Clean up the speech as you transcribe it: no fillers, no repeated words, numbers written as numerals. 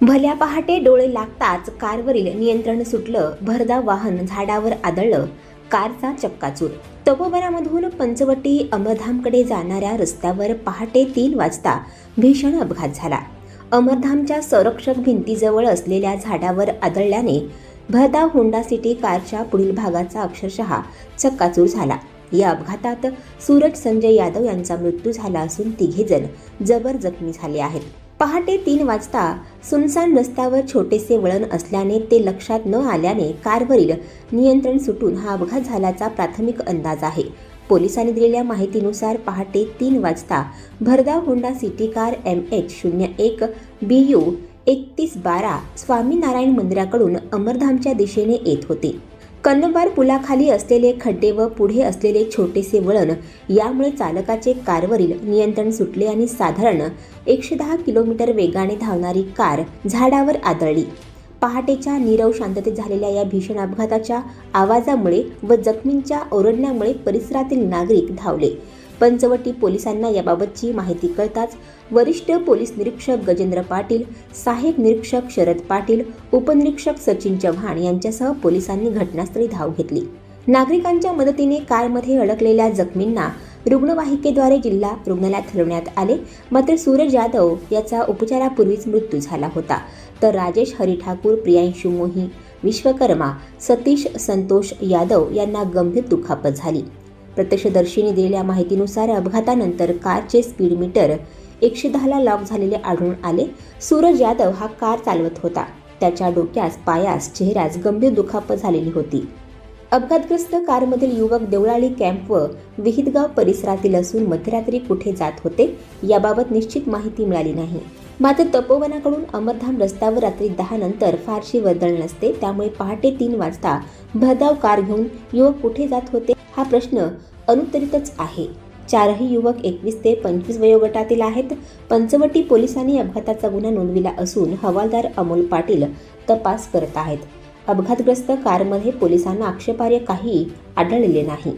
भल्या पहाटे डोळे लागताच कारवरील नियंत्रण सुटलं, भरधाव वाहन झाडावर आदळलं, कारचा चक्काचूर. तपोवनामधून पंचवटी अमरधामकडे जाणाऱ्या रस्त्यावर पहाटे 3 वाजता भीषण अपघात झाला. अमरधामच्या संरक्षक भिंतीजवळ असलेल्या झाडावर आदळल्याने भरधाव होंडा सिटी कारच्या पुढील भागाचा अक्षरशः चक्काचूर झाला. या अपघातात सूरज संजय यादव यांचा मृत्यू झाला असून 3 जण जबर जखमी झाले आहेत. पहाटे 3 वाजता सुनसान रस्त्यावर छोटेसे वळण असल्याने ते लक्षात न आल्याने कारवरील नियंत्रण सुटून हा अपघात झाल्याचा प्राथमिक अंदाज आहे. पोलिसांनी दिलेल्या माहितीनुसार पहाटे 3 वाजता भरधाव Honda City car MH01 BU 3112 Swaminarayan मंदिराकडून अमरधामच्या दिशेने येत होते. कन्नबार पुलाखाली असलेले खड्डे व पुढे असलेले छोटेसे वळण यामुळे चालकाचे कारवरील नियंत्रण सुटले आणि साधारण 110 किलोमीटर वेगाने धावणारी कार झाडावर आदळली. पहाटेच्या नीरव शांततेत झालेल्या या भीषण अपघाताच्या आवाजामुळे व जखमींच्या ओरडण्यामुळे परिसरातील नागरिक धावले. पंचवटी पोलिसांना याबाबतची माहिती कळताच वरिष्ठ पोलीस निरीक्षक गजेंद्र पाटील, सहाय्यक निरीक्षक शरद पाटील, उपनिरीक्षक सचिन चव्हाण यांच्यासह पोलिसांनी घटनास्थळी धाव घेतली. नागरिकांच्या मदतीने कारमध्ये अडकलेल्या जखमींना रुग्णवाहिकेद्वारे जिल्हा रुग्णालयात हलवण्यात आले. मात्र सूरज यादव याचा उपचारापूर्वीच मृत्यू झाला होता, तर राजेश हरी ठाकूर, प्रियांशू मोही, विश्वकर्मा, सतीश संतोष यादव यांना गंभीर दुखापत झाली. प्रत्यक्षदर्शींनी दिलेल्या माहितीनुसार अपघातानंतर कारचे स्पीड मीटर 110 ला लॉक झालेले आढळून आले. सूरज यादव हा कार चालवत होता. त्याच्या डोक्यास, पायास, चेहऱ्यास गंभीर दुखापत झालेली होती. अपघातग्रस्त कारमधील युवक देवळाली कॅम्प व विहितगाव परिसरातील असून मध्यरात्री कुठे जात होते याबाबत निश्चित माहिती मिळाली नाही. मात्र तपोवनाकडून अमरधाम रस्त्यावर रात्री 10 नंतर फारशी वर्दळ नसते, त्यामुळे पहाटे 3 वाजता भरधाव कार घेऊन युवक कुठे जात होते हा प्रश्न अनुत्तरितच आहे. 4ही युवक 21 ते 25 वयोगटातील आहेत. पंचवटी पोलिसांनी अपघाताचा गुन्हा नोंदविला असून हवालदार अमोल पाटील तपास करत आहेत. अपघातग्रस्त कारमध्ये पोलिसांना आक्षेपार्ह काही आढळलेले नाही.